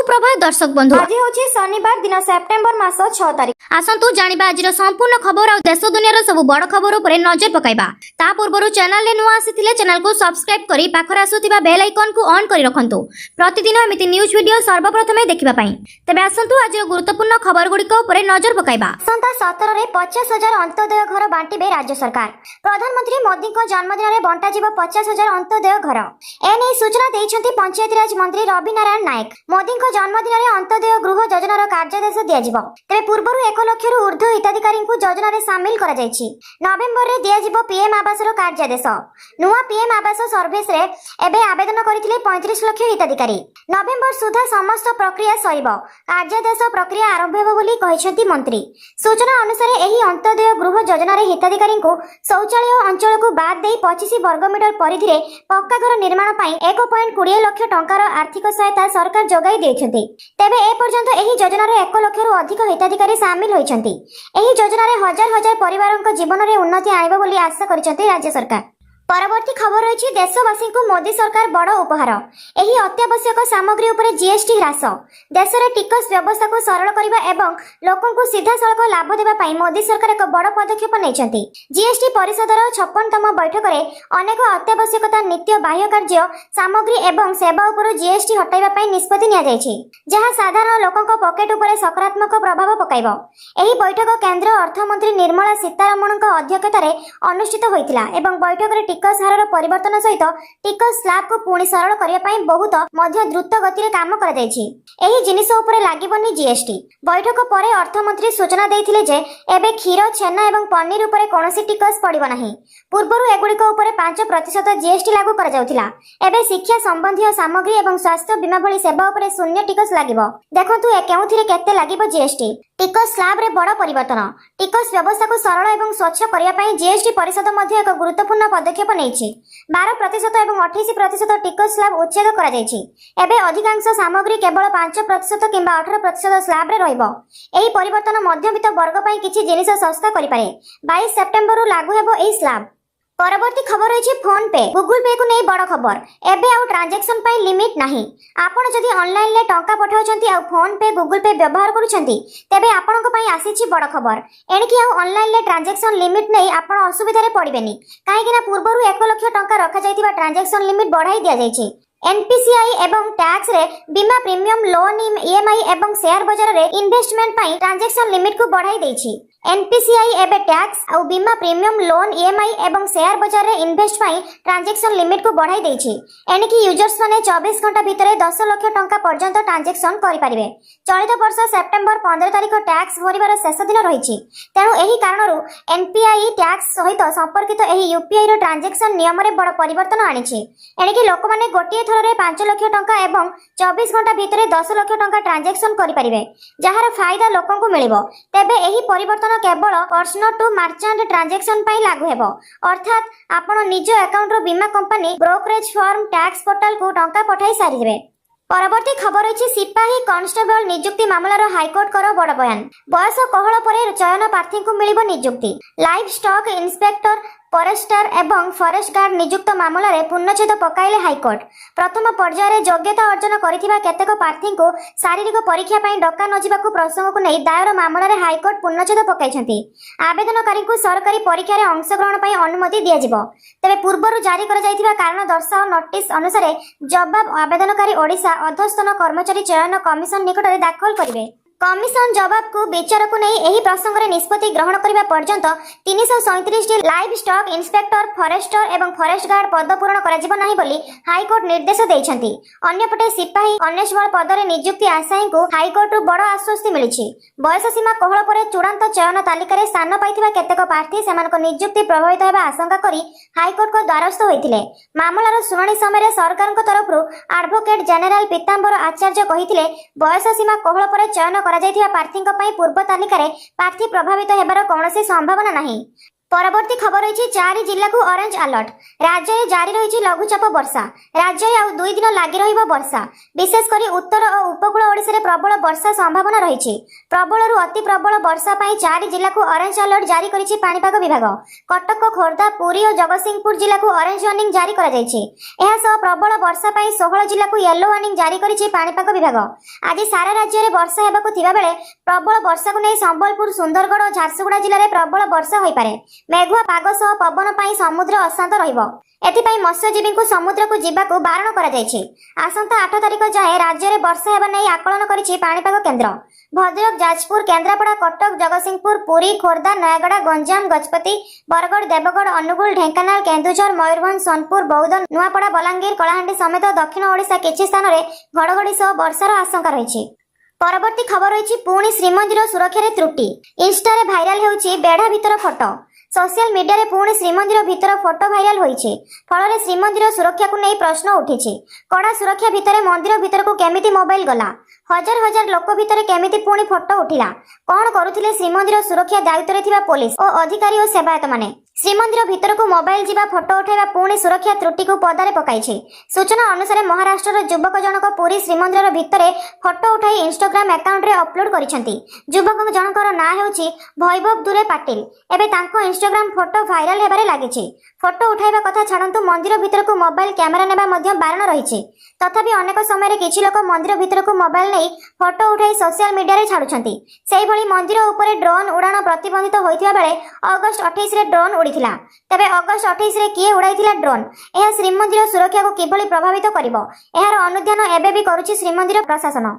सुप्रभात दर्शक बंधु आज होची शनिवार दिन सेप्टेम्बर मास 6 तारिख। आसंतु जानिबा आज संपूर्ण खबर और देश दुनिया सब बड़ खबर उपर नजर पकाइबा। ता पूर्व चैनल रे नुआ आसीथिले चैनल को सब्सक्राइब करी पाखर आसुथिबा बेल आइकन को ऑन करी रखंतु प्रतिदिन एमिति न्यूज वीडियो सर्वप्रथमे देखिबा पई। तबे आसंतु आज गुरुत्वपूर्ण खबर गुड़िक उपर नजर पकाइबा। आसंता 17 रे 50,000 अंत्योदय घर बांटिबे राज्य सरकार। प्रधानमंत्री मोदी को जन्मदिन रे बंटा जिवो 50,000 अंत्योदय घर। एने सूचना दैछंती पंचायती राज मंत्री रवि नारायण नायक। मोदी को जन्मदिन रे अंत्योदय गृह योजनार कार्यादेश दिया जिवो। तबे पूर्वरु 1 लाख रु ऊर्ध्व हिताधिकारी को योजना रे शामिल करा जायछि। नवेम्बर रे दिया जिवो पीएम आवास रो कार्यादेश। नुआ पीएम आवास सर्विस रे एबे आवेदन करिथिले 35 लाख हिताधिकारी। नवेम्बर सुधा समस्त प्रक्रिया सरिबो। कार्यादेश प्रक्रिया आरंभ हेबो बोली कहिसंती मंत्री। सूचना अनुसार एही अंत्योदय गृह योजना रे हिताधिकारी को शौचालय अंचल को बाद दे 25 वर्ग मीटर परिधि रे पक्का घर निर्माण पई 1.20 लाख टंकार आर्थिक सहायता सरकार जोगाई दैछंती। तेबे ए पर्यंत एही योजना रे 1 लाख रु अधिक हिताधिकारी शामिल होइछंती। एही योजना रे हजार हजार परिवारक जीवन रे उन्नति आनिबो बोली आशा करिसंती राज्य सरकार। परवर्ती खबर रही देशवासी को मोदी सरकार बड़ उपहार। एही अत्यावश्यक सामग्री उपरे जीएसटी ह्रास देश में टिकस व्यवस्था को सरल करने एवं लोकों को सीधा सड़क लाभ देवा पई मोदी सरकार एक बड़ पदक्षेप नहीं। जीएसटी परिषदर 56तम बैठक में अनेक अत्यावश्यकता नित्य बाह्य कार्य सामग्री एवं सेवा उपर जीएसटी हटाइबा पई निष्पत्ति निया जायछि, जहां साधारण लोकों पॉकेट उपरे सकारात्मक प्रभाव पकाइबो। एही बैठक केंद्र अर्थमंत्री निर्मला सीतारमणक अध्यक्षतार अनुष्ठित होइतिला एवं बैठक रे टिकस हारर परिवर्तन सहित टिकस स्लैब को पुणी सरल करने पई बहुत मध्य द्रुत गति रे काम करा जायछि। एही जिनिस उपरे लागिबनी जीएसटी। बैठक परे अर्थमंत्री सूचना दैथिले जे एबे क्षीर छेना एवं पनीर उपरे कोनोसी टिकस पड़िबो नाही। पूर्वरु एगुड़िक उपरे 5% जीएसटी लागू करा जाउथिला। एबे शिक्षा संबंधी सामग्री एवं स्वास्थ्य बीमा भली सेवा उपरे शून्य टिकस लागिबो। देखंतु ए केउथिरे केते लागिबो जीएसटी। टिकस स्लैब रे बड़ परिवर्तन। टिकस व्यवस्था को सरल एवं स्वच्छ करिया पई जीएसटी परिषद मध्ये एक गुरुत्वपूर्ण पदक्षेप नेछि। 12% एवं 28% टिकस स्लैब उच्छेद करा जायछि। एबे अधिकांश सामग्री केवल 5% किंबा 18% स्लैब रे रहइबो। एही परिवर्तन मध्यवित्त वर्ग पई किछि जिनिस सस्ता करि पारे। 22 सेप्टेम्बर रु लागू हेबो एही स्लैब। परवर्ती खबर रही फोन पे गूगल पे को नहीं बड़ खबर। एबे आउ ट्रांजैक्शन पाई लिमिट नहीं। आपण जदि ऑनलाइन ले टंका पठाउछंती आ फोन पे गूगल पे व्यवहार करूछंती तेबे आपनको पाई आसीछि बड़ खबर। एणकी आउ ऑनलाइन ले ट्रांजैक्शन लिमिट नहीं आपण असुविधा रे पड़िबेनी, काहे कि ना पूर्वरु 1 लाख टंका रखा जायतिबा ट्रांजैक्शन लिमिट बढ़ाई दिया जायछि। एनपीसीआई एवं टैक्स रे बीमा प्रीमियम लोन ईएमआई एवं शेयर बाजार रे इन्वेस्टमेंट पाई ट्रांजैक्शन लिमिट को बढ़ाई देछि। एनपीसीआई एबे टैक्स और बीमा प्रीमियम लोन ईएमआई एवं शेयर बाजार रे इन्वेस्ट पाई ट्रांजैक्शन लिमिट को बढ़ाई देछि। एणकी यूजर्स माने 24 घंटा भितरे 10 लाख टंका पर्यंत ट्रांजैक्शन करि परिबे। चलित वर्ष सेप्टेम्बर 15 तारिख टैक्स भरिबार शेष दिन रहिछि। तेणु एही कारणरू एनपीआई टैक्स सहित संपर्कित एही यूपीआई रो ट्रांजैक्शन नियम रे बड़ परिवर्तन आनिछि। एणकी लोक माने गोटिए थर रे 5 लाख टंका एवं 24 घंटा भितरे 10 लाख टंका ट्रांजैक्शन करि परिबे, जहार फायदा लोकन को मिलिबो। तेबे एही परिवर्तन केवल पर्सनल टू मर्चेंट ट्रांजैक्शन पाई लागू हेबो। अर्थात आपण निज अकाउंट रो बीमा company brokerage firm tax portal को टंका पठाई सारिबे। परवर्ती खबर अछि सिपाही कांस्टेबल नियुक्ति मामलार हाईकोर्ट कर बड़ बयान। बयस कोहल परे चयन प्रार्थी को मिलिबो नियुक्ति। लाइव स्टॉक इंस्पेक्टर फॉरेस्टर एवं फॉरेस्ट गार्ड नियुक्त मामला रे पूर्णछेद पकाइले हाईकोर्ट। प्रथम पर्यायर योग्यता अर्जन करिथिबा केतेक प्रार्थी को शारीरिक परीक्षा पई डका न जिबाकू प्रसंग को नै दायर मामला रे हाईकोर्ट पूर्णछेद पकाइछंती। आवेदनकारी को सरकारी परीक्षा रे अंशग्रहण पई अनुमति दिया जिवो। तबे पूर्वरु जारी कर जायथिबा कारण दर्शाओ नोटिस अनुसार जवाब आवेदनकारी ओडिशा अधस्तन कर्मचारी चयन कमिशन निकट रे दाखल करिवे। कमिशन जवाब को विचार को नहीं एही प्रसंग रे निष्पत्ति ग्रहण करबा पर्यंत 337 टी लाइव स्टॉक इंस्पेक्टर फॉरेस्टर एवं फॉरेस्ट गार्ड पद पूरण करा जिवो नाही बोली हाईकोर्ट निर्देश दैछंती। अन्यपटे सिपाही कॉन्स्टेबल पद रे नियुक्ति आशायी को हाईकोर्ट रो बड़ आश्वस्ति मिलिछि। बयस सीमा कोहल परे चूड़ांत चयन तालिका रे स्थान पाइथिबा केतेक प्रार्थी सेमानक नियुक्ति प्रभावित हेबा आशंका करी हाईकोर्ट को द्वारस्थ होइथिले। मामलार सुनानी समय सरकार तरफ एडवोकेट जनरल पीतांबर आचार्य कहिथिले बयस सीमा कोहल परे चयन प्रार्थी पूर्व तालिका प्रार्थी प्रभावित हेबार कौनसी संभावना नहीं। ପରବର୍ତ୍ତୀ ଖବର ରହିଛି 4 ଜିଲ୍ଲାକୁ ଅରେଞ୍ଜ ଆଲର୍ଟ। ରାଜ୍ୟରେ ଜାରି ରହିଛି ଲଘୁଚାପ ବର୍ଷା। ରାଜ୍ୟରେ ଆଉ 2 ଦିନ ଲାଗି ରହିବ ବର୍ଷା। ବିଶେଷ କରି ଉତ୍ତର ଓ ଉପକୂଳ ଓଡ଼ିଶାରେ ପ୍ରବଳ ବର୍ଷା ସମ୍ଭାବନା ରହିଛି। ପ୍ରବଳରୁ ଅତି ପ୍ରବଳ ବର୍ଷା ପାଇଁ 4 ଜିଲ୍ଲାକୁ ଅରେଞ୍ଜ ଆଲର୍ଟ ଜାରି କରିଛି ପାଣିପାଗ ବିଭାଗ। କଟକ, ଖୋର୍ଦ୍ଧା, ପୁରୀ ଓ ଜଗତସିଂହପୁର ଜିଲ୍ଲାକୁ ଅରେଞ୍ଜ ୱାର୍ଣ୍ଣିଂ ଜାରି କରାଯାଇଛି। ଏହାସହ ପ୍ରବଳ ବର୍ଷା ପାଇଁ 16 ଜିଲ୍ଲାକୁ ୟେଲୋ ୱାର୍ଣ୍ଣିଂ ଜାରି କରିଛି ପାଣିପାଗ ବିଭାଗ। ଆଜି ସାରା ରାଜ୍ୟରେ ବର୍ଷା ହେବାକୁ ଥିବାବେଳେ ପ୍ରବଳ ବର୍ଷାକୁ ନେଇ ସମ୍ବଲପୁର, ସୁନ୍ଦରଗଡ଼ ଓ ଝାରସୁଗୁଡ଼ା ଜିଲ୍ଲାରେ ପ୍ରବଳ ବର୍ଷା ହୋଇପାରେ। ମେଘୁଆ ପାଗ ସହ ପବନ ପାଇଁ ସମୁଦ୍ର ଅଶାନ୍ତ ରହିବ। ଏଥିପାଇଁ ମତ୍ସ୍ୟଜୀବୀଙ୍କୁ ସମୁଦ୍ରକୁ ଯିବାକୁ ବାରଣ କରାଯାଇଛି। ଆସନ୍ତା 8 ତାରିଖ ଯାଏଁ ରାଜ୍ୟରେ ବର୍ଷା ହେବା ନେଇ ଆକଳନ କରିଛି ପାଣିପାଗ କେନ୍ଦ୍ର। ଭଦ୍ରକ, ଯାଜପୁର, କେନ୍ଦ୍ରାପଡ଼ା, କଟକ, ଜଗତସିଂହପୁର, ପୁରୀ, ଖୋର୍ଦ୍ଧା, ନୟାଗଡ଼, ଗଞ୍ଜାମ, ଗଜପତି, ବରଗଡ଼, ଦେବଗଡ଼, ଅନୁଗୁଳ, ଢେଙ୍କାନାଳ, କେନ୍ଦୁଝର, ମୟୂରଭଞ୍ଜ, ସୋନପୁର, ବୌଦ୍ଧ, ନୂଆପଡ଼ା, ବଲାଙ୍ଗୀର, କଳାହାଣ୍ଡି ସମେତ ଦକ୍ଷିଣ ଓଡ଼ିଶା କିଛି ସ୍ଥାନରେ ଘଡ଼ଘଡ଼ି ସହ ବର୍ଷାର ଆଶଙ୍କା ରହିଛି। ପରବର୍ତ୍ତୀ ଖବର ରହିଛି ପୁଣି ଶ୍ରୀମନ୍ଦିର ସୁରକ୍ଷାରେ ତ୍ରୁଟି। ଇନଷ୍ଟାରେ ଭାଇରାଲ ହେଉଛି ବେଢା ଭିତର ଫଟୋ। सोशल मीडिया रे पुणी श्रीमंदिर भीतर फोटो भाइराल होइछे। फल श्रीमंदिर सुरक्षा को नहीं प्रश्न उठिछे। कड़ा सुरक्षा भितर मंदिर भीतर को केमिति मोबाइल गला, हजार हजार लोक भितर केमिति पुणी फोटो उठिला, कौन करुथिले श्रीमंदिर सुरक्षा दायित्व रे थिबा पुलिस और अधिकारी और सेवायत माने। श्रीमंदिर भीतर को मोबाइल जीवा फोटो उठाइबा पुणी सुरक्षा त्रुटि को पदारे पकाइछे। सूचना अनुसार महाराष्ट्र युवक जनक पुरी श्रीमंदिर भितर फोटो उठाई इंस्टाग्राम अकाउंट रे अपलोड करिसेंती। युवक जनकर ना हेउची वैभव दुरे पाटिल। एबे तांको Instagram photo viral Hebare लागिছে। Photo उठाइबा कथा छाड़ंतु मंदिर भीतर को मोबाइल कैमेरा नेबा मध्य बारण रहिছে। तथापि अनेक समय किछि लोक मंदिर भीतर को मोबाइल नै फोटो उठाई सोशल मीडिया रे छाडुछंती। सेहि भली मंदिर ऊपर ड्रोन उड़ान प्रतिबंधित होइथिबा बेले अगस्त 28 रे ड्रोन उड़ीथिला। तबे अगस्त 28 रे किए उड़ाइथिला ड्रोन? एहा श्रीमंदिर सुरक्षा को किभली प्रभावित करिवो एहार अनुध्यान एबे भी करूछि श्रीमंदिर प्रशासन।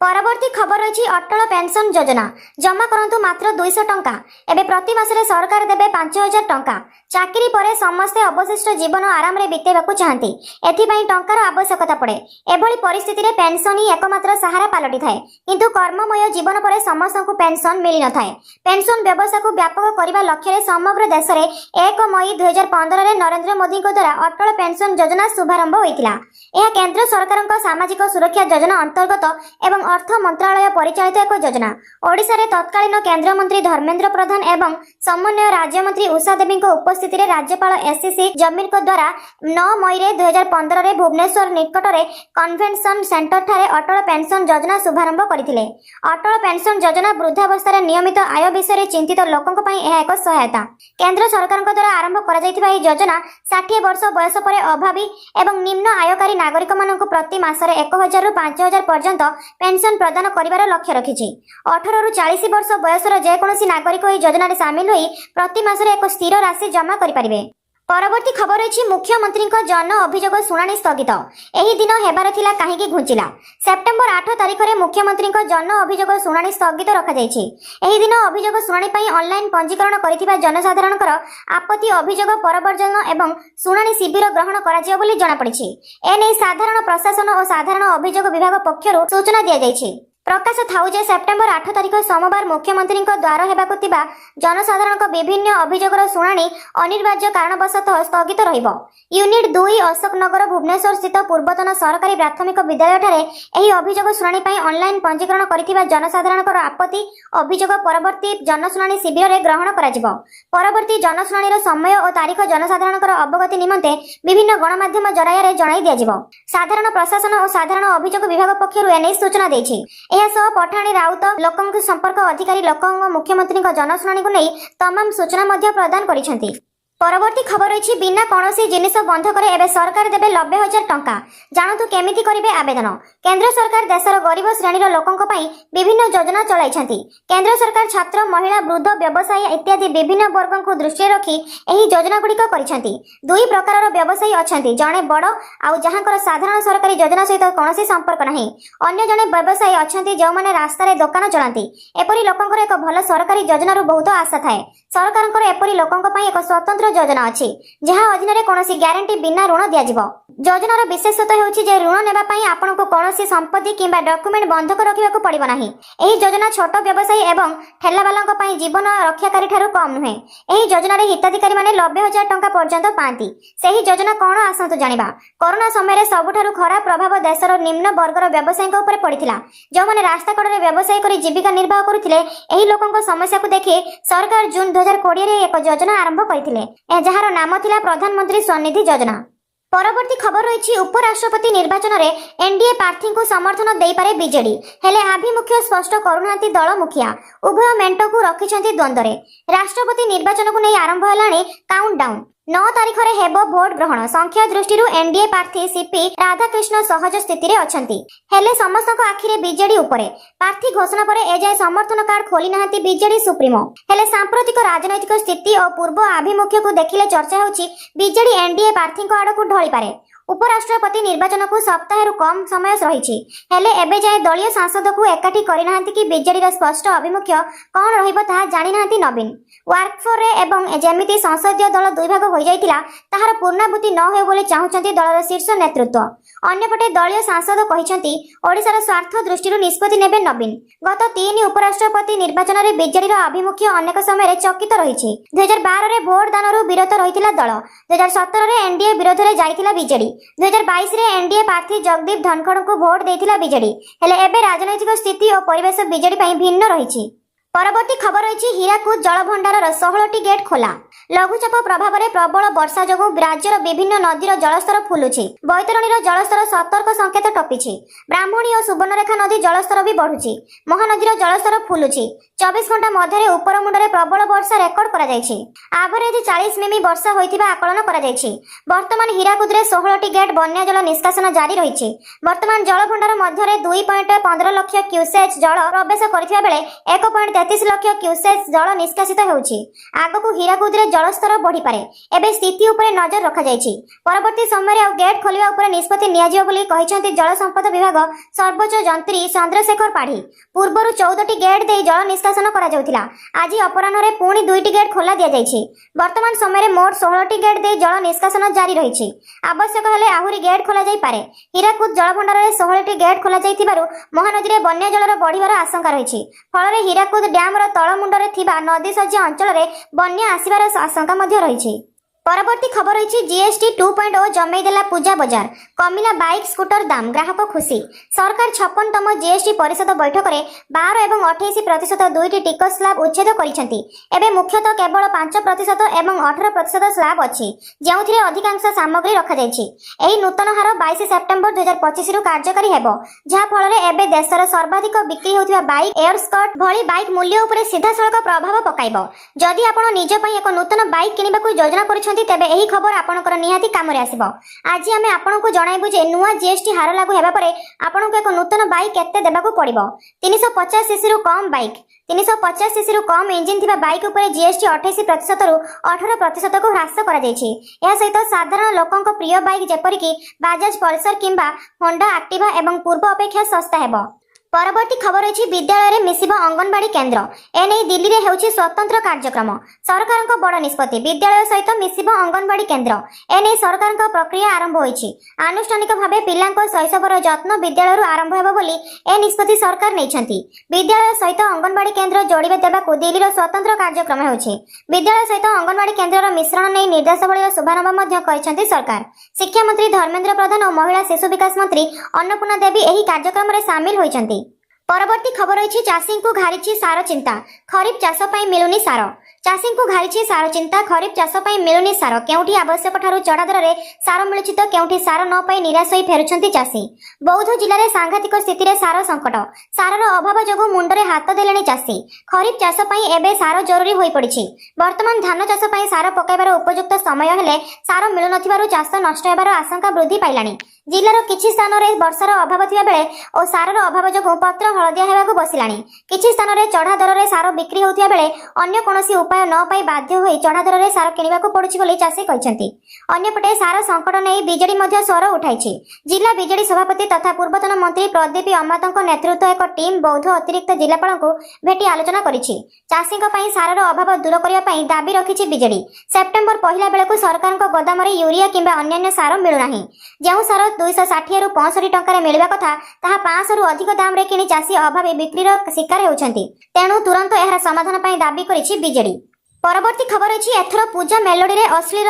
परवर्ती खबर रही अटल पेंशन योजना। जमा करंतु मात्र 200 टंका। एबे प्रति मासरे सरकार देबे 5000 टंका। चाकरी परे समस्ते अवशिष्ट जीवन आराम रे बितेबाकू चाहंती। एथिपई टंकार आवश्यकता पड़े। एभली परिस्थिति रे पेंशन ही एकमात्र सहारा पालटी थाए। किंतु कर्ममय जीवन परे समस्तଙ୍କୁ पेंशन मिली न थाए। पेंशन व्यवस्था को व्यापक करबा लक्ष्य रे समग्र देश रे 1 मई 2015 रे नरेंद्र मोदी को द्वारा अटल पेंशन योजना शुभारंभ होइतिला। यह केंद्र सरकारक सामाजिक सुरक्षा योजना अंतर्गत एवं अर्थ मंत्रालय परिचालित एक योजना। ओडिशा रे तत्कालीन केंद्र मंत्री धर्मेंद्र प्रधान एवं समन्वय राज्य मंत्री उषा देवी उपस्थिति रे राज्यपाल एससी जमीर को द्वारा 9 मई 2015 रे भुवनेश्वर निकट रे कन्वेंशन सेंटर ठारे अटल पेंशन योजना शुभारंभ करथिले। अटल पेंशन योजना वृद्धावस्था रे नियमित आय विषय रे चिंतित लोकंक पई एहा एक सहायता। केंद्र सरकारक द्वारा आरंभ करा जायथिबा एही योजना 60 वर्ष बयस परे अभावी एवं निम्न आयकारी नागरिक मानक प्रति मासरे 1000 रु 5000 पर्यंत पेंशन प्रदान करिवार लक्ष्य रखिछि। 18 रु 40 वर्ष बयसर जेकोसी नागरिक एही योजना रे शामिल होई प्रति मासरे एक स्थिर राशि जमा करि परिबे। परवर्ती खबर रही मुख्यमंत्री जन अभियोग शुणाणी स्थगित। एही दिन हेबार थिला काहेकि घुंचिला। सेप्टेम्बर 8 तारिख रे मुख्यमंत्री जन अभियोग शुणाणी स्थगित रखा जायछि। एही दिन अभियोग शुणाणी पई ऑनलाइन पंजीकरण करिथिबा जनसाधारणकर आपत्ति अभियोग परवर्जन एवं शुणाणी शिविर ग्रहण कराजियो बोली जଣା पड़िछि। एनै साधारण प्रशासन और साधारण अभियोग विभाग पक्षरु सूचना दिया जायछि। प्रकाश थाउ जे सेप्टेम्बर 8 तारिख सोमवार मुख्यमंत्री द्वार हेबाकु थिबा जनसाधारण विभिन्न अभियोगर शुणाणी अनिर्वार्य कारणवशतः स्थगित रहिबो। यूनिट 2 अशोक नगर भुवनेश्वर स्थित पूर्वतन सरकारी प्राथमिक विद्यालय ठारे एही अभियोग शुणाणी पई ऑनलाइन पंजीकरण करिथिबा जनसाधारणकर आपत्ति अभियोग परवर्ती जनशुणाणी शिविर रे ग्रहण कराजिबो। परवर्ती जनशुणाणीर समय और तारीख जनसाधारणकर अवगति निमंते विभिन्न गणमाध्यम जराया रे जणाई दियाजिबो। साधारण प्रशासन और साधारण अभियोग विभाग पक्षरु एनै सूचना दैछि। एहासह पठाणी राउत लोकंक संपर्क अधिकारी लोकंक मुख्यमंत्री जनशुणाणी को नहीं तमाम सूचना मध्य प्रदान करिसेंती। परवर्ती खबर रही बिना कौनसी जिनिस बंधक एवं सरकार देवे 90,000 टंका। जानतु केमिति करिवे आवेदन। केंद्र सरकार देशर गरीब श्रेणीर लोकंक पई विभिन्न योजना चलाइछंती। केंद्र सरकार छात्र, महिला, वृद्ध, व्यवसायी इत्यादि विभिन्न वर्गों को दृष्टि रखी एही योजना गुड़िक करिसेंती। दुई प्रकारर व्यवसायी अछंती, जणे बड़ आउ जहांकर साधारण सरकारी योजना सहित कौनसी संपर्क नहीं। अन्य जणे व्यवसायी अछंती जो माने रास्ता रे दुकान चलांती। एपरि लोकंकर एक भल सरकारी योजनार बहुत आशा थाए। सरकारंकर एपरि लोकंक पई एक स्वतंत्र योजना अछि जहाँ अधीन रे कौनसी ग्यारंटी बिना ऋण दिया जिवो। योजनार विशेषत्व हेउछि जे ऋण नेबा पई आपनको कोनोसी संपत्ति किंबा डॉक्यूमेंट बंधक रखिबाकू पड़िबो नाही। एही योजना छोट व्यवसायी एवं ठेलावालांक पई जीवन रक्षाकारी ठारू कम नुहे। एही योजनार हिताधिकारी माने 90,000 टंका पर्यंत पांती। सेही योजना कोन आसंतु जानिबा। कोरोना समय रे सबुठारू खराब प्रभाव देशर निम्न वर्गर व्यवसायीक ऊपर पड़िथिला। जो माने रास्ता कड़े व्यवसाय करी जीविका निर्वाह करुथिले एही लोकंक समस्या को देखि सरकार जून 2020 रे एक योजना आरंभ करथिले जहार नाम थिला प्रधानमंत्री स्वनिधि योजना। परवर्ती खबर रही उपराष्ट्रपति निर्वाचन में एनडीए प्रार्थी को समर्थन दे पारे बीजेडी हेले आभिमुख्य स्पष्ट करूनांती दल मुखिया उभय मेंट को रखिछंती द्वंद्व। राष्ट्रपति निर्वाचन को नहीं आरंभ हेलाणी काउंटडाउन। 9 तारिख रे हेबो भोट ग्रहण। संख्या दृष्टि एनडीए प्रार्थी सीपी राधाकृष्ण सहज स्थिति रे अछंती हेले समस्त आखि रे बीजेडी उपरे प्रार्थी घोषणा पर एजाय समर्थन कार्ड खोली नाहंती बीजेडी सुप्रीमो। हेले सांप्रतिक राजनैतिक स्थिति और पूर्व आभिमुख्य को देखिले चर्चा होची बीजेडी एनडीए प्रार्थी आड़ को ढली पारे। उपराष्ट्रपति निर्वाचन को सप्ताह कम समय रही हेले एबे जाए दलीय सांसद को एकाठी करना कि बीजेडी स्पष्ट अभिमुख्य कौन रहिबो ताहा जानि नाहंती नवीन। वर्कफोर रे एवं जेमिति संसदीय दल दुई भाग हो जाइतिला ताहार पूर्णाभूति न होय बोली चाहुचंती दलर शीर्ष नेतृत्व। अन्यपटे दलीय सांसद कहिसंती ओडिशार स्वार्थ दृष्टि निष्पत्ति नेबे नवीन। गत 3 उपराष्ट्रपति निर्वाचन में बीजेडी आभिमुख्य अनेक समय चकित रही। 2012 रे भोट दानरू विरत रहितिला दल। 2017 रे एनडीए विरोध रे जाइतिला बीजेडी। 2022 रे एनडीए प्रार्थी जगदीप धनखड़ को भोट देइतिला बीजेडी हेले एबे राजनैतिक स्थिति और परिवेश बीजेडी पई भिन्न रही। परवर्ती खबर रही हीराकुद जलभंडार 16टी गेट खोला। लघुचाप प्रभाव में प्रबल वर्षा जो राज्यर विभिन्न नदीर जलस्तर फुलुछि। बैतरणीर जलस्तर सतर्क संकेत टपिछि। ब्राह्मणी और सुवर्णरेखा नदी जलस्तर भी बढ़ुछि। महानदीर जलस्तर फुलुछि। 24 घंटा मध्य उपरमुंडे प्रबल वर्षा रेकर्ड करा जायछि। एवरेज 40 मिमी वर्षा होइतिबा आकलन करा जायछि। वर्तमान हीराकुद रे 16टी गेट बन्या जल निष्कासन जारी रहिछि। वर्तमान जलभंडार मध्य 2.15 लाख क्यूसेक जल प्रवेश करथिबा बेले 1.33 लाख क्यूसेक जल निष्कासित हेउछि। आगकू हीराकुद रे जलस्तर बढ़ी पारे एबे स्थिति उपरे नजर रखा जायछि। परवर्ती समय रे गेट खोलिबा उपरे निष्पत्ति नियाजियो बोली कहिसंती जल संपद विभाग सर्वोच्च जंत्री चंद्रशेखर पाढ़ी। पूर्वरु 14टी गेट दे जल निष्कासन करा जाउथिला। आज अपराह्न रे पुणी 2टी गेट खोला दिया जायछि। वर्तमान समय रे मोट 16टी गेट दे जल निष्कासन जारी रहिछि। आवश्यक हेले आहुरी गेट खोला जाई पारे। हीराकुद जलभंडार रे 16टी गेट खोला जाइथिबारु महानदी रे बन्या जलर बढ़िबार आशंका रहिछि। फल रे हीराकुद डैम रो तळ मुंडरे थिबा नदी सज्जा अंचल रे बन्या आसीबार आशंका मध्य रहिछि। परवर्ती खबर रही जीएसटी 2.0 जमई देला पूजा बाजार। कमिला बाइक स्कूटर दाम ग्राहक खुशी। सरकार 56तम जीएसटी परिषद बैठक में 12 एवं 28% दुईटी टिकस स्लाब उच्छेद करिसेंती। एबे मुख्यतः केवल 5% एवं 18% स्लाब अछि जेउथिरे अधिकांश सामग्री रखा जायछि। एही नूतन हार 22 सेप्टेम्बर 2025 रु कार्यकारी हेबो जहा फल रे एबे देशर सर्वाधिक बिक्री होथिबा बाइक एयरस्कॉट भली बाइक मूल्य उपरे सीधासळख प्रभाव पकाइबो। जदि आपण निज पई एक नूतन बाइक किनिबाकू योजना करिसेंती तेबे एही खबर आपणकर निहाती कामरे आसीबो। आज आमे आपणको जणाइबु जे नुवा जीएसटी हार लागू हेबा परे आपणको एक नूतन बाइक केते देबाकू पड़िबो। 350 सीसी रु कम बाइक 350 सीसी रु कम इंजिन थिबा बाइक उपरे जीएसटी 28% रु 18% को ह्रास करा जायछि। या सहित साधारण लोकंक प्रिय बाइक जेपरि कि बाजाज पल्सर किंबा होंडा एक्टिवा एवं पूर्व अपेक्षा सस्ता हेबो। परवर्ती खबर रही विद्यालय में मिसिब अंगनवाड़ी केन्द्र। एने दिल्ली रे हेउछि स्वतंत्र कार्यक्रम। सरकार बड़ निष्पत्ति विद्यालय सहित मिसिब अंगनवाड़ी केन्द्र। एने सरकार प्रक्रिया आरंभ होइछि। आनुष्ठानिक भावे पिलांक शैशवर जत्न विद्यालय आरंभ हेबो बोली ए निष्पत्ति सरकार नैछंती। विद्यालय सहित अंगनवाड़ी केन्द्र जोड़िबे देबाकू दिल्लीर स्वतंत्र कार्यक्रम हेउछि। विद्यालय सहित अंगनवाड़ी केन्द्रर मिश्रण नै निर्देशावलीर शुभारंभ मध्य करिसेंती सरकार। शिक्षा मंत्री धर्मेंद्र प्रधान और महिला शिशु विकास मंत्री अन्नपूर्णा देवी एही कार्यक्रम रे शामिल होइछंती। परवर्ती खबर रही चाषी को घारिछि सार चिंता। खरीफ चाष पई मिलुनी सार। चाषी को घारिछि सार चिंता। खरीफ चाष पई मिलुनी सार। केउठी आवश्यक ठारू चढ़ा दर रे सार मिलुछि तो केउठी सार न पाई निराश होई फेरुछंती चाषी। बौद्ध जिले में सांघातिक स्थिति रे सार संकट। सारर अभाव जोगु मुंडरे हाथ देलेनी चाषी। खरीफ चाष पई एबे सार जरूरी होई पड़िछि। वर्तमान धान चाष पई सार पकाइबार उपयुक्त समय हेले सार मिलु नथिबारु चाष नष्ट हेबार आशंका वृद्धि पाइलानी। ଜିଲ୍ଲାର କିଛି ସ୍ଥାନରେ ବର୍ଷାର ଅଭାବ ଥିବା ବେଳେ ଓ ସାରର ଅଭାବ ଯୋଗୁଁ ପତ୍ର ହଳଦିଆ ହେବାକୁ ବସିଲାଣି। କିଛି ସ୍ଥାନରେ ଚଢା ଦରରେ ସାର ବିକ୍ରି ହେଉଥିବା ବେଳେ ଅନ୍ୟ କୌଣସି ଉପାୟ ନ ପାଇ ବାଧ୍ୟ ହୋଇ ଚଢା ଦରରେ ସାର କିଣିବାକୁ ପଡୁଛି ବୋଲି ଚାଷୀ କହିଛନ୍ତି। ଅନ୍ୟପଟେ ସାର ସଂକଟ ନେଇ ବିଜେଡି ମଧ୍ୟ ସ୍ୱର ଉଠାଇଛି। ଜିଲ୍ଲା ବିଜେଡି ସଭାପତି ତଥା ପୂର୍ବତନ ମନ୍ତ୍ରୀ ପ୍ରଦୀପ ଅମାତଙ୍କ ନେତୃତ୍ୱ ଏକ ଟିମ୍ ବୌଦ୍ଧ ଅତିରିକ୍ତ ଜିଲ୍ଲାପାଳଙ୍କୁ ଭେଟି ଆଲୋଚନା କରିଛି। ଚାଷୀଙ୍କ ପାଇଁ ସାରର ଅଭାବ ଦୂର କରିବା ପାଇଁ ଦାବି ରଖିଛି ବିଜେଡି। ସେପ୍ଟେମ୍ବର ପହିଲା ବେଳକୁ ସରକାରଙ୍କ ଗୋଦାମରେ ୟୁରିଆ କିମ୍ବା ଅନ୍ୟାନ୍ୟ ସାର ମିଳୁନାହିଁ। ଯେଉଁ ସାର 260 ରୁ 65 ଟଙ୍କାରେ ମିଳିବା କଥା ତାହା 500 ରୁ ଅଧିକ ଦାମରେ କିଣି ଚାଷୀ ଅଭାବୀ ବିକ୍ରିର ଶିକାର ହେଉଛନ୍ତି। ତେଣୁ ତୁରନ୍ତ ଏହାର ସମାଧାନ ପାଇଁ ଦାବି କରିଛି ବିଜେଡି। ପରବର୍ତ୍ତୀ ଖବର ଅଛି ଏଥର ପୂଜା ମେଲୋଡିରେ ଅଶ୍ଳୀଳ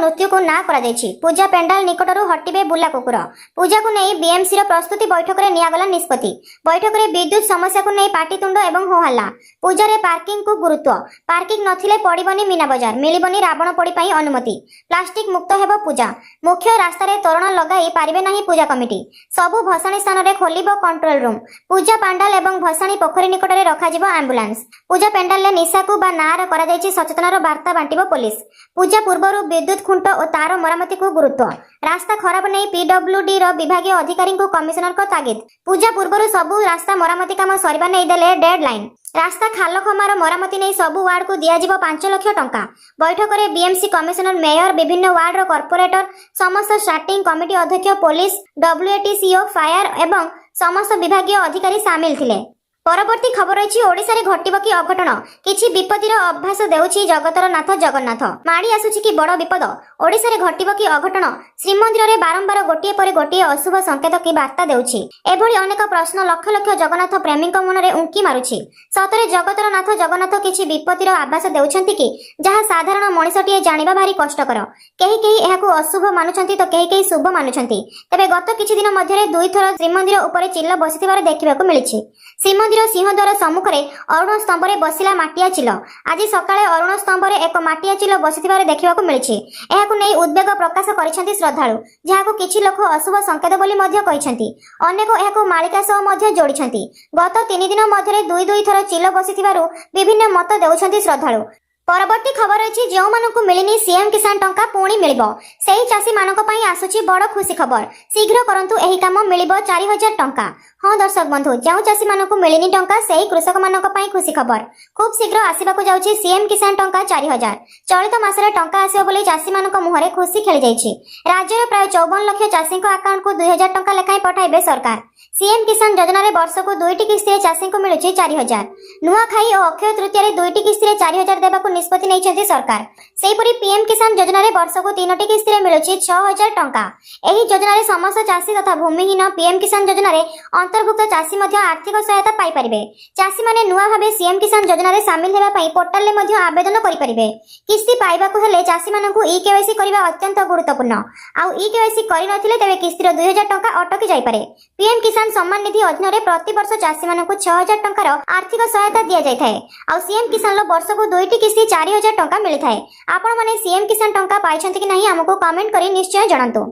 ନୃତ୍ୟକୁ ନା କରାଯାଇଛି। ପୂଜା ପେଣ୍ଡାଲ ନିକଟରୁ ହଟିବେ ବୁଲା କୁକୁର। ପୂଜାକୁ ନେଇ ବିଏମସିର ପ୍ରସ୍ତୁତି ବୈଠକରେ ନିଆଗଲା ନିଷ୍ପତ୍ତି। ବୈଠକରେ ବିଦ୍ୟୁତ ସମସ୍ୟାକୁ ନେଇ ପାଟିତୁଣ୍ଡ ଏବଂ ହୋହାଲ୍ଲା। ପୂଜାରେ ପାର୍କିଂକୁ ଗୁରୁତ୍ୱ। ପାର୍କିଂ ନଥିଲେ ପଡ଼ିବନି ମୀନା ବଜାର, ମିଳିବନି ରାବଣ ପୋଡ଼ି ପାଇଁ ଅନୁମତି। ପ୍ଲାଷ୍ଟିକ ମୁକ୍ତ ହେବ ପୂଜା। ମୁଖ୍ୟ ରାସ୍ତାରେ ତୋରଣ ଲଗାଇ ପାରିବେ ନାହିଁ ପୂଜା କମିଟି। ସବୁ ଭସାଣୀ ସ୍ଥାନରେ ଖୋଲିବ କଣ୍ଟ୍ରୋଲ ରୁମ୍। ପୂଜା ପାଣ୍ଡାଲ ଏବଂ ଭସାଣୀ ପୋଖରୀ ନିକଟରେ ରଖାଯିବ ଆମ୍ବୁଲାନ୍ସ। ପୂଜା ପେଣ୍ଡାଲରେ ନିଶାକୁ ବା ନାଁର କରାଯାଇଛି ସଚେତନର ବାର୍ତ୍ତା ବାଣ୍ଟିବ ପୋଲିସ। ପୂଜା ପୂର୍ବରୁ ବିଦ୍ୟୁତ ଖୁଣ୍ଟ ଓ ତାର ମରାମତିକୁ ଗୁରୁତ୍ୱ। ରାସ୍ତା ଖରାପ ନେଇ ପିଡବ୍ଲ୍ୟୁଡି ର ବିଭାଗୀୟ ଅଧିକାରୀଙ୍କୁ କମିଶନରଙ୍କ ତାଗିଦ। ପୂଜା ପୂର୍ବରୁ ସବୁ ରାସ୍ତା ମରାମତି କାମ ସରିବା ନେଇ ଦେଲେ ଡେଡ୍ ଲାଇନ୍। ରାସ୍ତା ଖାଲ ଖମାର ମରାମତି ନେଇ ସବୁ ୱାର୍ଡକୁ ଦିଆଯିବ 5 ଲକ୍ଷ ଟଙ୍କା। ବୈଠକରେ ବିଏମସି କମିଶନର, ମେୟର, ବିଭିନ୍ନ ୱାର୍ଡର କର୍ପୋରେଟର, ସମସ୍ତ ଷ୍ଟାର୍ଟିଂ କମିଟି ଅଧ୍ୟକ୍ଷ, ପୋଲିସ, ଡବ୍ଲ୍ୟୁଏଟିସିଓ, ଫାୟାର ଏବଂ ସମସ୍ତ ବିଭାଗୀୟ ଅଧିକାରୀ ସାମିଲ ଥିଲେ। ପରବର୍ତ୍ତୀ ଖବର ଅଛି ଓଡ଼ିଶାରେ ଘଟିବ କି ଅଘଟଣ? କିଛି ବିପତ୍ତିର ଅଭ୍ୟାସ ଦେଉଛି ଜଗତର ନାଥ ଜଗନ୍ନାଥ। ମାଡ଼ି ଆସୁଛି କି ବଡ଼ ବିପଦ? ଓଡ଼ିଶାରେ ଘଟିବ କି ଅଘଟଣ? ଶ୍ରୀମନ୍ଦିରରେ ବାରମ୍ବାର ଗୋଟିଏ ପରେ ଗୋଟିଏ ଅଶୁଭ ସଂକେତ କି ବାର୍ତ୍ତା ଦେଉଛି? ଏଭଳି ଅନେକ ପ୍ରଶ୍ନ ଲକ୍ଷ ଲକ୍ଷ ଜଗନ୍ନାଥ ପ୍ରେମୀଙ୍କ ମନରେ ଉଙ୍କି ମାରୁଛି। ସତରେ ଜଗତର ନାଥ ଜଗନ୍ନାଥ କିଛି ବିପତ୍ତିର ଆଭାସ ଦେଉଛନ୍ତି କି, ଯାହା ସାଧାରଣ ମଣିଷଟିଏ ଜାଣିବା ଭାରି କଷ୍ଟକର? କେହି କେହି ଏହାକୁ ଅଶୁଭ ମାନୁଛନ୍ତି ତ କେହି କେହି ଶୁଭ ମାନୁଛନ୍ତି। ତେବେ ଗତ କିଛି ଦିନ ମଧ୍ୟରେ 2 ଥର ଶ୍ରୀମନ୍ଦିର ଉପରେ ଚିଲ ବସିଥିବାର ଦେଖିବାକୁ ମିଳିଛି। ଶ୍ରୀମନ୍ଦିର ସିଂହଦ୍ୱାର ସମ୍ମୁଖରେ ଅରୁଣ ସ୍ତମ୍ଭରେ ବସିଲା ମାଟିଆ ଚିଲ। ଆଜି ସକାଳେ ଅରୁଣ ସ୍ତମ୍ଭରେ ଏକ ମାଟିଆ ଚିଲ ବସିଥିବାର ଦେଖିବାକୁ ମିଳିଛି। ଏହାକୁ ନେଇ ଉଦ୍ବେଗ ପ୍ରକାଶ କରିଛନ୍ତି ଶ୍ରଦ୍ଧାଳୁ, ଯାହାକୁ କିଛି ଲୋକ ଅଶୁଭ ସଂକେତ ବୋଲି ମଧ୍ୟ କହିଛନ୍ତି। ଅନେକ ଏହାକୁ ମାଳିକା ସହ ମଧ୍ୟ ଯୋଡ଼ିଛନ୍ତି। ଗତ 3 ଦିନ ମଧ୍ୟରେ 2 ଥର ଚିଲ ବସିଥିବାରୁ ବିଭିନ୍ନ ମତ ଦେଉଛନ୍ତି ଶ୍ରଦ୍ଧାଳୁ। ପରବର୍ତ୍ତୀ ଖବର ଅଛି ଯେଉଁମାନଙ୍କୁ ମିଳିନି ସିଏମ୍ କିଷାନ ଟଙ୍କା ପୁଣି ମିଳିବ। ସେହି ଚାଷୀମାନଙ୍କ ପାଇଁ ଆସୁଛି ବଡ଼ ଖୁସି ଖବର। ଶୀଘ୍ର କରନ୍ତୁ ଏହି କାମ, ମିଳିବ 4000 ଟଙ୍କା। ହଁ ଦର୍ଶକ ବନ୍ଧୁ, ଯେଉଁ ଚାଷୀମାନଙ୍କୁ ମିଳିନି ଟଙ୍କା ସେହି କୃଷକମାନଙ୍କ ପାଇଁ ଖୁସି ଖବର। ଖୁବ୍ ଶୀଘ୍ର ଆସିବାକୁ ଯାଉଛି ସିଏମ୍ କିଷାନ ଟଙ୍କା 4000। ଚଳିତ ମାସରେ ଟଙ୍କା ଆସିବ ବୋଲି ଚାଷୀମାନଙ୍କ ମୁହଁରେ ଖୁସି ଖେଳିଯାଇଛି। ରାଜ୍ୟର ପ୍ରାୟ 54 ଲକ୍ଷ ଚାଷୀଙ୍କ ଆକାଉଣ୍ଟକୁ 2000 ଟଙ୍କା ଲେଖାଏଁ ପଠାଇବେ ସରକାର। ସିଏମ୍ କିଷାନ ଯୋଜନାରେ ବର୍ଷକୁ 2ଟି କିସ୍ତିରେ ଚାଷୀଙ୍କୁ ମିଳୁଛି 4000। ନୂଆଖାଇ ଓ ଅକ୍ଷୟ ତୃତୀୟାରେ 2ଟି କିସ୍ତିରେ 4000 ଦେବାକୁ ନିଷ୍ପତ୍ତି ନେଇଛନ୍ତି ସରକାର। ସେହିପରି ପିଏମ୍ କିଷାନ ଯୋଜନାରେ ବର୍ଷକୁ 3ଟି କିସ୍ତିରେ ମିଳୁଛି 6000 ଟଙ୍କା। ଏହି ଯୋଜନାରେ ସମସ୍ତ ଚାଷୀ ତଥା ଭୂମିହୀନ ପିଏମ୍ କିଷାନ ଯୋଜନାରେ ଅନ୍ତର୍ଭୁକ୍ତ ଚାଷୀ ମଧ୍ୟ ଆର୍ଥିକ ସହାୟତା ପାଇପାରିବେ। ଚାଷୀମାନେ ନୂଆ ଭାବେ ସିଏମ୍ କିଷାନ ଯୋଜନାରେ ସାମିଲ ହେବା ପାଇଁ ପୋର୍ଟାଲରେ ମଧ୍ୟ ଆବେଦନ କରିପାରିବେ। କିସ୍ତି ପାଇବାକୁ ହେଲେ ଚାଷୀମାନଙ୍କୁ ଇକେୱାଇସି କରିବା ଅତ୍ୟନ୍ତ ଗୁରୁତ୍ୱପୂର୍ଣ୍ଣ। ଆଉ ଇକେୱାଇସି କରିନଥିଲେ ତେବେ କିସ୍ତିର 2000 ଟଙ୍କା ଅଟକି ଯାଇପାରେ। ପିଏମ୍ କିଷାନ ସମ୍ମାନ ନିଧି ଅଧୀନରେ ପ୍ରତିବର୍ଷ ଚାଷୀମାନଙ୍କୁ 6000 ଟଙ୍କାର ଆର୍ଥିକ ସହାୟତା ଦିଆଯାଇଥାଏ। ଆଉ ସିଏମ୍ କିଷାନର ବର୍ଷକୁ 2ଟି କିସ୍ତି 4000 ଟଙ୍କା ମିଳିଥାଏ। ଆପଣମାନେ ସିଏମ୍ କିଷାନ ଟଙ୍କା ପାଇଛନ୍ତି କି ନାହିଁ ଆମକୁ କମେଣ୍ଟ କରି ନିଶ୍ଚୟ ଜଣାନ୍ତୁ।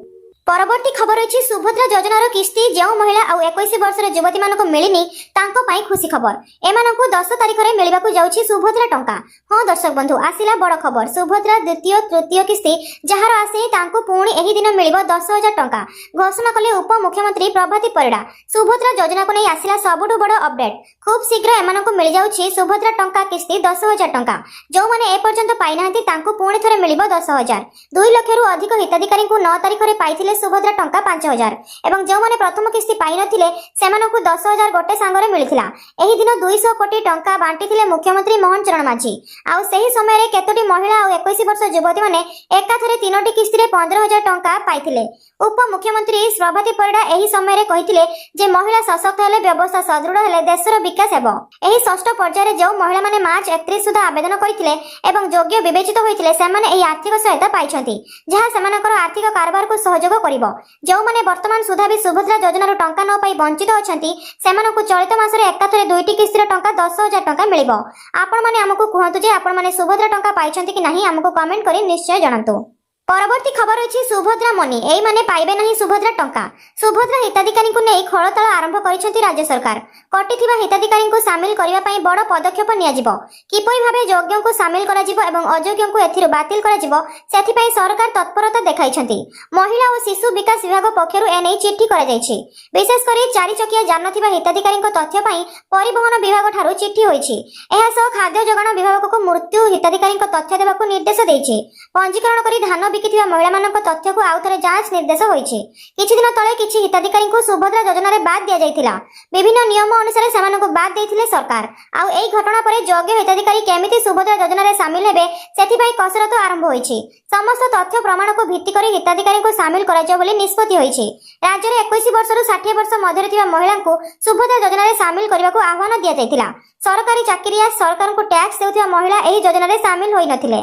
ପରବର୍ତ୍ତୀ ଖବର ଅଛି ସୁଭଦ୍ରା ଯୋଜନାର କିସ୍ତି ଯେଉଁ ମହିଳା ଆଉ 21 ବର୍ଷର ଯୁବତୀମାନଙ୍କୁ ମିଳିନି ତାଙ୍କ ପାଇଁ ଖୁସି ଖବର। ଏମାନଙ୍କୁ 10 ତାରିଖରେ ମିଳିବାକୁ ଯାଉଛି ସୁଭଦ୍ରା ଟଙ୍କା। ହଁ ଦର୍ଶକ ବନ୍ଧୁ, ଆସିଲା ବଡ଼ ଖବର। ସୁଭଦ୍ରା ଦ୍ୱିତୀୟ ତୃତୀୟ କିସ୍ତି ଯାହାର ଆସିନି ତାଙ୍କୁ ପୁଣି ଏହି ଦିନ ମିଳିବ 10000 ଟଙ୍କା। ଘୋଷଣା କଲେ ଉପମୁଖ୍ୟମନ୍ତ୍ରୀ ପ୍ରଭାତୀ ପରିଡ଼ା। ସୁଭଦ୍ରା ଯୋଜନାକୁ ନେଇ ଆସିଲା ସବୁଠୁ ବଡ଼ ଅପଡେଟ୍। ଖୁବ୍ ଶୀଘ୍ର ଏମାନଙ୍କୁ ମିଳିଯାଉଛି ସୁଭଦ୍ରା ଟଙ୍କା କିସ୍ତି 10000 ଟଙ୍କା। ଯେଉଁମାନେ ଏପର୍ଯ୍ୟନ୍ତ ପାଇନାହାନ୍ତି ତାଙ୍କୁ ପୁଣି ଥରେ ମିଳିବ 10000। 2 ଲକ୍ଷରୁ ଅଧିକ ହିତାଧିକାରୀଙ୍କୁ 9 ତାରିଖରେ ପାଇଥିଲେ ସୁଭଦ୍ରା ଟଙ୍କା 5000 ଏବଂ ଯେଉଁମାନେ ପ୍ରଥମ କିସ୍ତି ପାଇନଥିଲେ ସେମାନଙ୍କୁ 10000 ଗୋଟେ ସାଙ୍ଗରେ ମିଳିଥିଲା। ଏହି ଦିନ 200 କୋଟି ଟଙ୍କା ବାଣ୍ଟିଥିଲେ ମୁଖ୍ୟମନ୍ତ୍ରୀ ମୋହନ ଚରଣ ମାଝୀ। ଆଉ ସେହି ସମୟରେ କେତୋଟି ମହିଳା ଆଉ 21 ବର୍ଷ ଯୁବତୀମାନେ ଏକାଥରେ 3ଟି କିସ୍ତିରେ 15000 ଟଙ୍କା ପାଇଥିଲେ। ଉପମୁଖ୍ୟମନ୍ତ୍ରୀ ପ୍ରଭାତୀ ପରିଡ଼ା ଏହି ସମୟରେ କହିଥିଲେ ଯେ ମହିଳା ସଶକ୍ତ ହେଲେ, ବ୍ୟବସ୍ଥା ସଦୃଢ଼ ହେଲେ ଦେଶର ବିକାଶ ହେବ। ଏହି ଷଷ୍ଠ ପର୍ଯ୍ୟାୟରେ ଯେଉଁ ମହିଳାମାନେ ମାର୍ଚ୍ଚ 31 ସୁଦ୍ଧା ଆବେଦନ କରିଥିଲେ ଏବଂ ଯୋଗ୍ୟ ବିବେଚିତ ହୋଇଥିଲେ ସେମାନେ ଏହି ଆର୍ଥିକ ସହାୟତା ପାଇଛନ୍ତି, ଯାହା ସେମାନଙ୍କର ଆର୍ଥିକ କାରବାରକୁ ସହଯୋଗ କରିବ। ଯେଉଁମାନେ ବର୍ତ୍ତମାନ ସୁଦ୍ଧା ବି ସୁଭଦ୍ରା ଯୋଜନାରୁ ଟଙ୍କା ନ ପାଇ ବଞ୍ଚିତ ଅଛନ୍ତି ସେମାନଙ୍କୁ ଚଳିତ ମାସରେ ଏକାଥରେ 2ଟି କିସ୍ତିର ଟଙ୍କା 10000 ଟଙ୍କା ମିଳିବ। ଆପଣମାନେ ଆମକୁ କୁହନ୍ତୁ ଯେ ଆପଣମାନେ ସୁଭଦ୍ରା ଟଙ୍କା ପାଇଛନ୍ତି କି ନାହିଁ ଆମକୁ କମେଣ୍ଟ କରି ନିଶ୍ଚୟ ଜଣାନ୍ତୁ। ପରବର୍ତ୍ତୀ ଖବର ଅଛି ସୁଭଦ୍ରା ମନି ଏଇମାନେ ପାଇବେ ନାହିଁ ସୁଭଦ୍ରା ଟଙ୍କା। ସୁଭଦ୍ରା ହିତାଧିକାରୀଙ୍କୁ ନେଇ ଖୋଳତାଳ ଆରମ୍ଭ କରିଛନ୍ତି ରାଜ୍ୟ ସରକାର। କଟିଥିବା ହିତାଧିକାରୀଙ୍କୁ ସାମିଲ କରିବା ପାଇଁ ବଡ଼ ପଦକ୍ଷେପ ନିଆଯିବ। କିପରି ଭାବେ ଯୋଗ୍ୟଙ୍କୁ ସାମିଲ କରାଯିବ ଏବଂ ଅଯୋଗ୍ୟଙ୍କୁ ଏଥିରୁ ବାତିଲ କରାଯିବ ସେଥିପାଇଁ ସରକାର ତତ୍ପରତା ଦେଖାଇଛନ୍ତି। ମହିଳା ଓ ଶିଶୁ ବିକାଶ ବିଭାଗ ପକ୍ଷରୁ ଏନେଇ ଚିଠି କରାଯାଇଛି। ବିଶେଷ କରି 4 ଚକିଆ ଯାନ ଥିବା ହିତାଧିକାରୀଙ୍କ ତଥ୍ୟ ପାଇଁ ପରିବହନ ବିଭାଗ ଠାରୁ ଚିଠି ହୋଇଛି। ଏହା ସହ ଖାଦ୍ୟ ଯୋଗାଣ ବିଭାଗକୁ ମୃତ୍ୟୁ ହିତାଧିକାରୀଙ୍କ ତଥ୍ୟ ଦେବାକୁ ନିର୍ଦ୍ଦେଶ ଦେଇଛି। ପଞ୍ଜୀକରଣ କରି ଧାନ ବିକିଥିବା ମହିଳାମାନଙ୍କ ତଥ୍ୟକୁ ଆଉଥରେ ଯାଞ୍ଚ ନିର୍ଦ୍ଦେଶ ହୋଇଛି। କିଛି ଦିନ ତଳେ କିଛି ହିତାଧିକାରୀଙ୍କୁ ସୁଭଦ୍ରା ଯୋଜନାରେ ବାଦ୍ ଦିଆଯାଇଥିଲା। ବିଭିନ୍ନ ନିୟମ ଅନୁସାରେ ସେମାନଙ୍କୁ ବାଦ୍ ଦେଇଥିଲେ ସରକାର। ଆଉ ଏହି ଘଟଣା ପରେ ଯୋଗ୍ୟ ହିତାଧିକାରୀ କେମିତି ସୁଭଦ୍ରା ଯୋଜନାରେ ସାମିଲ ହେବେ ସେଥିପାଇଁ କସରତ ଆରମ୍ଭ ହୋଇଛି। ସମସ୍ତ ତଥ୍ୟ ପ୍ରମାଣକୁ ଭିତ୍ତି କରି ହିତାଧିକାରୀଙ୍କୁ ସାମିଲ କରାଯିବ ବୋଲି ନିଷ୍ପତ୍ତି ହୋଇଛି। ରାଜ୍ୟରେ 21 ବର୍ଷରୁ 60 ବର୍ଷ ମଧ୍ୟରେ ଥିବା ମହିଳାଙ୍କୁ ସୁଭଦ୍ରା ଯୋଜନାରେ ସାମିଲ କରିବାକୁ ଆହ୍ୱାନ ଦିଆଯାଇଥିଲା। ସରକାରୀ ଚାକିରିଆ ସରକାରଙ୍କୁ ଟ୍ୟାକ୍ସ ଦେଉଥିବା ମହିଳା ଏହି ଯୋଜନାରେ ସାମିଲ ହୋଇନଥିଲେ।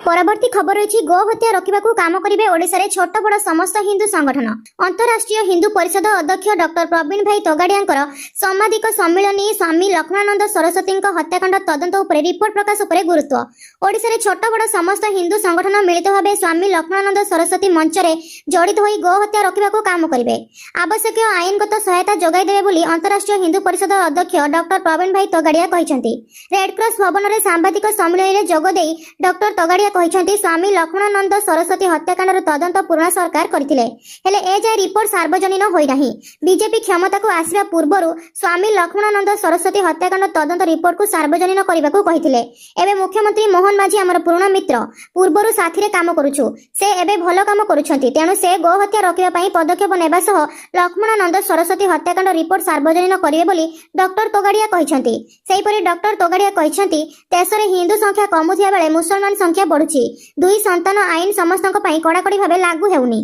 ପରବର୍ତ୍ତୀ ଖବର ଅଛି ଗୋ ହତ୍ୟା ରୋକିବାକୁ କାମ କରିବେ ଓଡ଼ିଶାରେ ଛୋଟ ବଡ଼ ସମସ୍ତ ହିନ୍ଦୁ ସଂଗଠନ। ଅନ୍ତରାଷ୍ଟ୍ରୀୟ ହିନ୍ଦୁ ପରିଷଦ ଅଧ୍ୟକ୍ଷ ଡକ୍ଟର ପ୍ରବୀଣ ଭାଇ ତୋଗାଡ଼ିଆଙ୍କର ସାମ୍ବାଦିକ ସମ୍ମିଳନୀ ସ୍ୱାମୀ ଲକ୍ଷ୍ମଣାନନ୍ଦ ସରସ୍ୱତୀଙ୍କ ହତ୍ୟାକାଣ୍ଡ ତଦନ୍ତ ଉପରେ ରିପୋର୍ଟ ପ୍ରକାଶ ଉପରେ ଗୁରୁତ୍ୱ। ଓଡ଼ିଶାରେ ଛୋଟ ବଡ଼ ସମସ୍ତ ହିନ୍ଦୁ ସଂଗଠନ ମିଳିତ ଭାବେ ସ୍ୱାମୀ ଲକ୍ଷ୍ମଣାନନ୍ଦ ସରସ୍ୱତୀ ମଞ୍ଚରେ ଜଡ଼ିତ ହୋଇ ଗୋ ହତ୍ୟା ରୋକିବାକୁ କାମ କରିବେ। ଆବଶ୍ୟକୀୟ ଆଇନଗତ ସହାୟତା ଯୋଗାଇ ଦେବେ ବୋଲି ଅନ୍ତରାଷ୍ଟ୍ରୀୟ ହିନ୍ଦୁ ପରିଷଦ ଅଧ୍ୟକ୍ଷ ଡକ୍ଟର ପ୍ରବୀଣ ଭାଇ ତୋଗାଡ଼ିଆ କହିଛନ୍ତି। ରେଡ୍କ୍ରସ ଭବନରେ ସାମ୍ବାଦିକ ସମ୍ମିଳନୀରେ ଯୋଗ ଦେଇ ଡକ୍ଟର ତୋଗାଡ଼ିଆ କହିଛନ୍ତି ସ୍ୱାମୀ ଲକ୍ଷ୍ମଣାନନ୍ଦ ସରସ୍ୱତୀ ହତ୍ୟାକାଣ୍ଡର ତଦନ୍ତ ପୁରୁଣା ସରକାର କରିଥିଲେ, ହେଲେ ଏଯାଏ ରିପୋର୍ଟ ସାର୍ବଜନୀନ ହୋଇନାହିଁ। ବିଜେପି କ୍ଷମତାକୁ ଆସିବା ପୂର୍ବରୁ ସ୍ୱାମୀ ଲକ୍ଷ୍ମଣାନନ୍ଦ ସରସ୍ୱତୀ ହତ୍ୟାକାଣ୍ଡ ତଦନ୍ତ ରିପୋର୍ଟକୁ ସାର୍ବଜନୀନ କରିବାକୁ କହିଥିଲେ। ଏବେ ମୁଖ୍ୟମନ୍ତ୍ରୀ ମୋହନ ମାଝୀ ଆମର ପୁରୁଣା ମିତ୍ର, ପୂର୍ବରୁ ସାଥିରେ କାମ କରୁଛୁ, ସେ ଏବେ ଭଲ କାମ କରୁଛନ୍ତି, ତେଣୁ ସେ ଗୋ ହତ୍ୟା ରୋକିବା ପାଇଁ ପଦକ୍ଷେପ ନେବା ସହ ଲକ୍ଷ୍ମଣାନନ୍ଦ ସରସ୍ୱତୀ ହତ୍ୟାକାଣ୍ଡ ରିପୋର୍ଟ ସାର୍ବଜନୀନ କରିବେ ବୋଲି ଡକ୍ଟର ତୋଗାଡ଼ିଆ କହିଛନ୍ତି। ସେହିପରି ଡକ୍ଟର ତୋଗାଡ଼ିଆ କହିଛନ୍ତି ଦେଶରେ ହିନ୍ଦୁ ସଂଖ୍ୟା କମୁଥିବା ବେଳେ ମୁସଲମାନ ସଂଖ୍ୟା ବଢୁଛି। 2 ସନ୍ତାନ ଆଇନ ସମସ୍ତଙ୍କ ପାଇଁ କଡ଼ାକଡ଼ି ଭାବେ ଲାଗୁ ହେଉନି।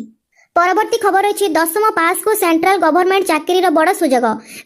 ପରବର୍ତ୍ତୀ ଖବର ଅଛି 10ମ ପାସ୍କୁ ସେଣ୍ଟ୍ରାଲ ଗଭର୍ଣ୍ଣମେଣ୍ଟ ଚାକିରିର ବଡ଼ ସୁଯୋଗ।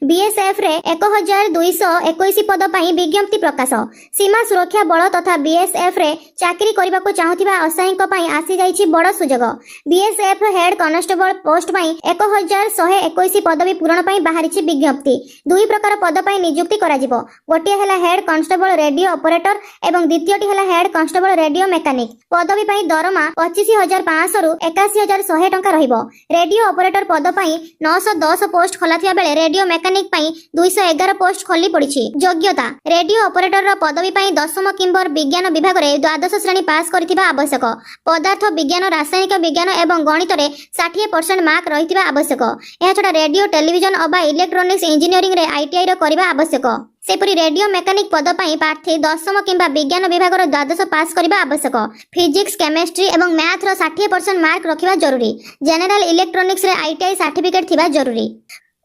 ବିଏସ୍ଏଫ୍ରେ 1221 ପଦ ପାଇଁ ବିଜ୍ଞପ୍ତି ପ୍ରକାଶ। ସୀମା ସୁରକ୍ଷା ବଳ ତଥା ବିଏସ୍ଏଫ୍ରେ ଚାକିରି କରିବାକୁ ଚାହୁଁଥିବା ଅସାଇଙ୍କ ପାଇଁ ଆସିଯାଇଛି ବଡ଼ ସୁଯୋଗ। ବିଏସ୍ଏଫ୍ ହେଡ୍ କନଷ୍ଟେବଳ ପୋଷ୍ଟ ପାଇଁ 1121 ପଦବୀ ପୂରଣ ପାଇଁ ବାହାରିଛି ବିଜ୍ଞପ୍ତି। 2 ପ୍ରକାର ପଦ ପାଇଁ ନିଯୁକ୍ତି କରାଯିବ। ଗୋଟିଏ ହେଲା ହେଡ୍ କନଷ୍ଟେବଳ ରେଡିଓ ଅପରେଟର ଏବଂ ଦ୍ୱିତୀୟଟି ହେଲା ହେଡ୍ କନଷ୍ଟେବଳ ରେଡିଓ ମେକାନିକ। ପଦବୀ ପାଇଁ ଦରମା 25,500 ରୁ 81,100 ଟଙ୍କା ରହିବ। ରେଡିଓ ଅପରେଟର ପଦ ପାଇଁ 910 ପୋଷ୍ଟ ଖୋଲାଥିବା ବେଳେ ରେଡିଓ ମେକାନିକ ପାଇଁ 211 ପୋଷ୍ଟ ଖୋଲି ପଡ଼ିଛି। ଯୋଗ୍ୟତା ରେଡିଓ ଅପରେଟରର ପଦବୀ ପାଇଁ 10ମ କିମ୍ବର ବିଜ୍ଞାନ ବିଭାଗରେ 12ଶ ଶ୍ରେଣୀ ପାସ୍ କରିଥିବା ଆବଶ୍ୟକ। ପଦାର୍ଥ ବିଜ୍ଞାନ, ରାସାୟନିକ ବିଜ୍ଞାନ ଏବଂ ଗଣିତରେ 60% ମାର୍କ ରହିଥିବା ଆବଶ୍ୟକ। ଏହାଛଡ଼ା ରେଡିଓ, ଟେଲିଭିଜନ ଅବା ଇଲେକ୍ଟ୍ରୋନିକ୍ସ ଇଞ୍ଜିନିୟରିଂରେ ITIର କରିବା ଆବଶ୍ୟକ। ସେପରି ରେଡିଓ ମେକାନିକ ପଦ ପାଇଁ ପ୍ରାର୍ଥୀ 10ମ କିମ୍ବା ବିଜ୍ଞାନ ବିଭାଗର 12ଶ ପାସ୍ କରିବା ଆବଶ୍ୟକ। ଫିଜିକ୍ସ, କେମିଷ୍ଟ୍ରି ଏବଂ ମ୍ୟାଥର 60% ମାର୍କ ରଖିବା ଜରୁରୀ। ଜେନେରାଲ ଇଲେକ୍ଟ୍ରୋନିକ୍ସରେ ITI ସାର୍ଟିଫିକେଟ୍ ଥିବା ଜରୁରୀ।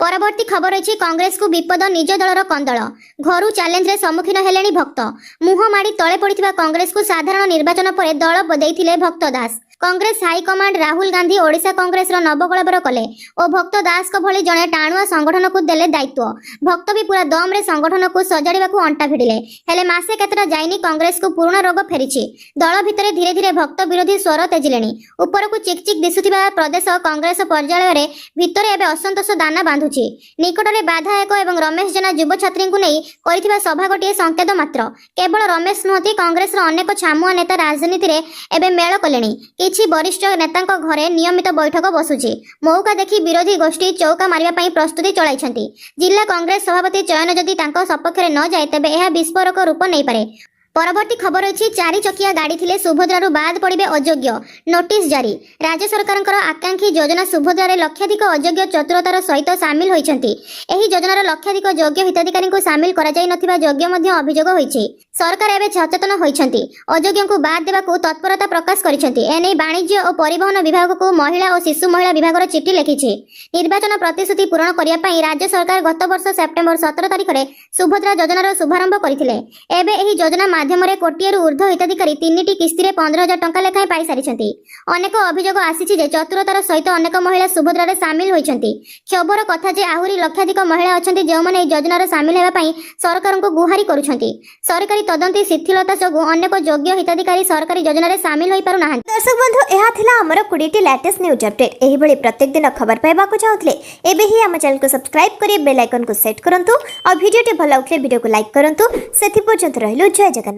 ପରବର୍ତ୍ତୀ ଖବର ଅଛି କଂଗ୍ରେସକୁ ବିପଦ, ନିଜ ଦଳର କନ୍ଦଳ। ଘରୁ ଚ୍ୟାଲେଞ୍ଜରେ ସମ୍ମୁଖୀନ ହେଲେଣି ଭକ୍ତ। ମୁହଁ ମାଡ଼ି ତଳେ ପଡ଼ିଥିବା କଂଗ୍ରେସକୁ ସାଧାରଣ ନିର୍ବାଚନ ପରେ ଦଳ ଦେଇଥିଲେ ଭକ୍ତ ଦାସ। କଂଗ୍ରେସ ହାଇକମାଣ୍ଡ ରାହୁଲ ଗାନ୍ଧୀ ଓଡ଼ିଶା କଂଗ୍ରେସର ନବକଳେବର କଲେ ଓ ଭକ୍ତ ଦାସଙ୍କ ଭଳି ଜଣେ ଟାଣୁଆ ସଂଗଠନକୁ ଦେଲେ ଦାୟିତ୍ୱ। ଭକ୍ତ ବି ପୁରା ଦମରେ ସଂଗଠନକୁ ସଜାଡ଼ିବାକୁ ଅଣ୍ଟା ଭିଡ଼ିଲେ, ହେଲେ ମାସେ କେତେଟା ଯାଇନି କଂଗ୍ରେସକୁ ପୁରୁଣା ରୋଗ ଫେରିଛି। ଦଳ ଭିତରେ ଧୀରେ ଧୀରେ ଭକ୍ତ ବିରୋଧୀ ସ୍ୱର ତେଜିଲେଣି। ଉପରକୁ ଚିକ୍ ଚିକ୍ ଦିଶୁଥିବା ପ୍ରଦେଶ କଂଗ୍ରେସ ପର୍ଯ୍ୟାୟରେ ଭିତରେ ଏବେ ଅସନ୍ତୋଷ ଦାନା ବାନ୍ଧୁଛି। ନିକଟରେ ବାଧାୟକ ଏବଂ ରମେଶ ଜେନା ଯୁବ ଛାତ୍ରୀଙ୍କୁ ନେଇ କରିଥିବା ସଭା ଗୋଟିଏ ସଂକେତ ମାତ୍ର। କେବଳ ରମେଶ ନୁହନ୍ତି, କଂଗ୍ରେସର ଅନେକ ଛାମୁଆ ନେତା ରାଜନୀତିରେ ଏବେ ମେଳ କଲେଣି। କିଛି ବରିଷ୍ଠ ନେତାଙ୍କ ଘରେ ନିୟମିତ ବୈଠକ ବସୁଛି। ମୌକା ଦେଖି ବିରୋଧୀ ଗୋଷ୍ଠୀ ଚୌକା ମାରିବା ପାଇଁ ପ୍ରସ୍ତୁତି ଚଳାଇଛନ୍ତି। ଜିଲ୍ଲା କଂଗ୍ରେସ ସଭାପତି ଚୟନ ଯଦି ତାଙ୍କ ସପକ୍ଷରେ ନ ଯାଏ ତେବେ ଏହା ବିସ୍ଫୋରକ ରୂପ ନେଇପାରେ। ପରବର୍ତ୍ତୀ ଖବର ଅଛି 4 ଚକିଆ ଗାଡ଼ି ଥିଲେ ସୁଭଦ୍ରାରୁ ବାଦ୍ ପଡ଼ିବେ ଅଯୋଗ୍ୟ, ନୋଟିସ୍ ଜାରି। ରାଜ୍ୟ ସରକାରଙ୍କର ଆକାଂକ୍ଷୀ ଯୋଜନା ସୁଭଦ୍ରାରେ ଲକ୍ଷାଧିକ ଅଯୋଗ୍ୟ ଚତୁରତାର ସହିତ ସାମିଲ ହୋଇଛନ୍ତି। ଏହି ଯୋଜନାର ଲକ୍ଷାଧିକ ଯୋଗ୍ୟ ହିତାଧିକାରୀଙ୍କୁ ସାମିଲ କରାଯାଇ ନଥିବା ଯୋଗ୍ୟ ମଧ୍ୟ ଅଭିଯୋଗ ହୋଇଛି। ସରକାର ଏବେ ସଚେତନ ହୋଇଛନ୍ତି, ଅଯୋଗ୍ୟଙ୍କୁ ବାଦ୍ ଦେବାକୁ ତତ୍ପରତା ପ୍ରକାଶ କରିଛନ୍ତି। ଏନେଇ ବାଣିଜ୍ୟ ଓ ପରିବହନ ବିଭାଗକୁ ମହିଳା ଓ ଶିଶୁ ମହିଳା ବିଭାଗର ଚିଠି ଲେଖିଛି। ନିର୍ବାଚନ ପ୍ରତିଶ୍ରୁତି ପୂରଣ କରିବା ପାଇଁ ରାଜ୍ୟ ସରକାର ଗତ ବର୍ଷ ସେପ୍ଟେମ୍ବର 17 ତାରିଖରେ ସୁଭଦ୍ରା ଯୋଜନାର ଶୁଭାରମ୍ଭ କରିଥିଲେ। ଏବେ ଏହି ଯୋଜନା ମାଧ୍ୟମରେ କୋଟିଏରୁ ଉର୍ଦ୍ଧ୍ୱ ହିତାଧିକାରୀ 3ଟି କିସ୍ତିରେ 15,000 ଟଙ୍କା ଲେଖାଏଁ ପାଇସାରିଛନ୍ତି। ଅନେକ ଅଭିଯୋଗ ଆସିଛି ଯେ ଚତୁରତାର ସହିତ ଅନେକ ମହିଳା ସୁଭଦ୍ରାରେ ସାମିଲ ହୋଇଛନ୍ତି। କ୍ଷୋଭର କଥା ଯେ ଆହୁରି ଲକ୍ଷାଧିକ ମହିଳା ଅଛନ୍ତି ଯେଉଁମାନେ ଏହି ଯୋଜନାରେ ସାମିଲ ହେବା ପାଇଁ ସରକାରଙ୍କୁ ଗୁହାରି କରୁଛନ୍ତି। ସରକାରୀ ତଦନ୍ତ ଶିଥିଳତା ଯୋଗୁଁ ଅନେକ ଯୋଗ୍ୟ ହିତାଧିକାରୀ ସରକାରୀ ଯୋଜନାରେ ସାମିଲ ହୋଇପାରୁନାହାନ୍ତି। दर्शक बंधु यह थिला हमर 20टी लेटेस्ट न्यूज अपडेट। एही भली प्रत्येक दिन खबर पाइबाकू चाहुतले एबे ही हम चैनल को सब्सक्राइब करी बेल आइकन को सेट करंतु और वीडियो टे भल लागले वीडियो को लाइक करंतु। सेति पर्यंत रहिलु। जय जगन्नाथ।